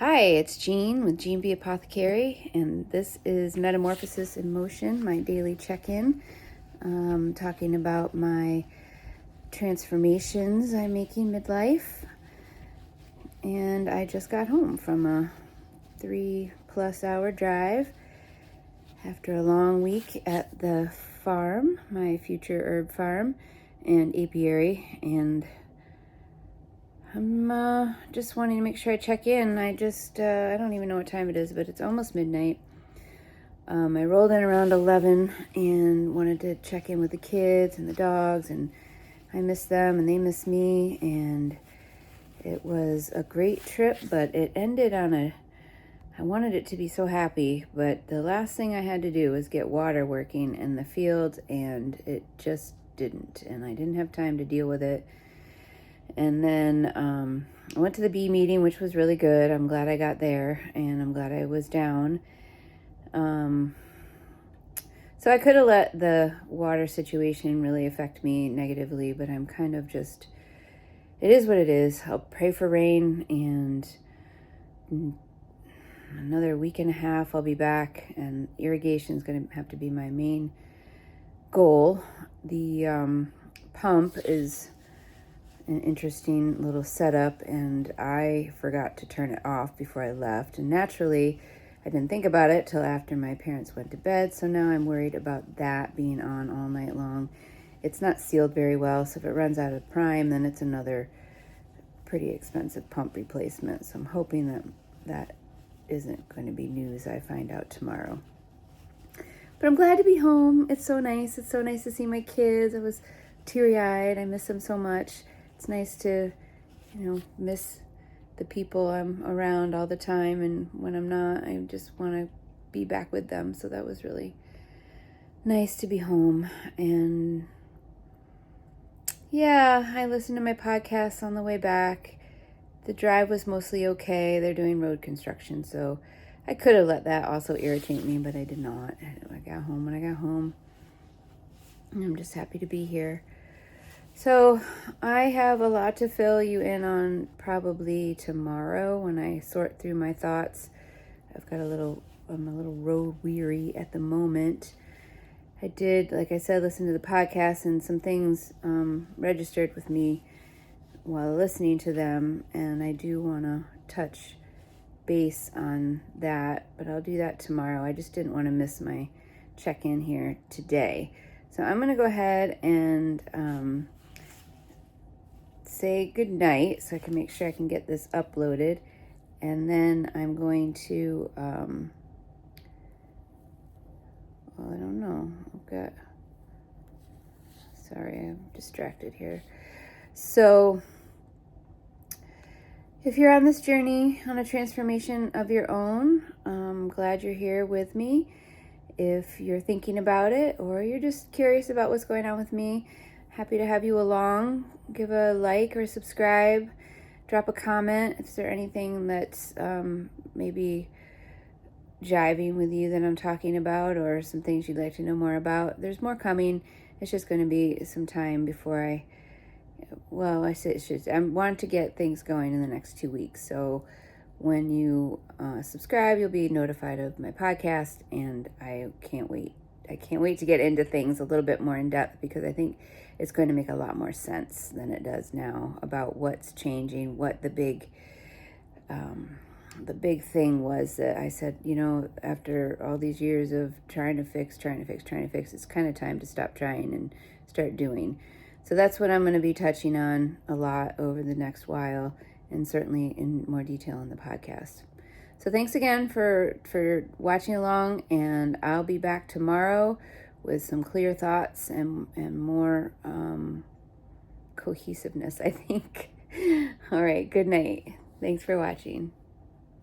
Hi, it's Jean with Jean B. Apothecary, and this is Metamorphosis in Motion, my daily check-in, talking about my transformations I'm making midlife. And I just got home from a 3+ hour drive after a long week at the farm, my future herb farm and apiary, and I'm just wanting to make sure I check in. I don't even know what time it is, but it's almost midnight. I rolled in around 11 and wanted to check in with the kids and the dogs, and I miss them and they miss me, and it was a great trip, but it ended on I wanted it to be so happy, but the last thing I had to do was get water working in the field, and it just didn't, and I didn't have time to deal with it. And then I went to the bee meeting, which was really good. I'm glad I got there, and I'm glad I was down. So I could have let the water situation really affect me negatively, but I'm kind of just, it is what it is. I'll pray for rain, and another week and a half I'll be back, and irrigation is going to have to be my main goal. The pump is an interesting little setup, and I forgot to turn it off before I left, and naturally I didn't think about it till after my parents went to bed, so now I'm worried about that being on all night long. It's not sealed very well, so if it runs out of prime, then it's another pretty expensive pump replacement, so I'm hoping that isn't going to be news I find out tomorrow. But I'm glad to be home. It's so nice to see my kids. I was teary-eyed. I miss them so much. It's nice to, miss the people I'm around all the time, and when I'm not, I just want to be back with them. So that was really nice to be home. And yeah, I listened to my podcasts on the way back. The drive was mostly okay. They're doing road construction, so I could have let that also irritate me, but I did not. I got home when I got home, and I'm just happy to be here. So I have a lot to fill you in on probably tomorrow when I sort through my thoughts. I'm a little road weary at the moment. I did, like I said, listen to the podcast, and some things registered with me while listening to them, and I do want to touch base on that, but I'll do that tomorrow. I just didn't want to miss my check-in here today. So I'm going to go ahead and say good night so I can make sure I can get this uploaded, and then I'm going to I don't know, sorry, I'm distracted here. So if you're on this journey, on a transformation of your own, I'm glad you're here with me. If you're thinking about it, or you're just curious about what's going on with me, happy to have you along. Give a like or subscribe. Drop a comment if there's anything that's maybe jiving with you that I'm talking about, or some things you'd like to know more about. There's more coming. It's just going to be some time before I want to get things going in the next 2 weeks. So when you subscribe, you'll be notified of my podcast, and I can't wait to get into things a little bit more in depth, because I think it's going to make a lot more sense than it does now about what's changing, what the big thing was that I said, after all these years of trying to fix, it's kind of time to stop trying and start doing. So that's what I'm going to be touching on a lot over the next while, and certainly in more detail in the podcast. So thanks again for watching along, and I'll be back tomorrow with some clear thoughts and more cohesiveness, I think. All right, good night. Thanks for watching.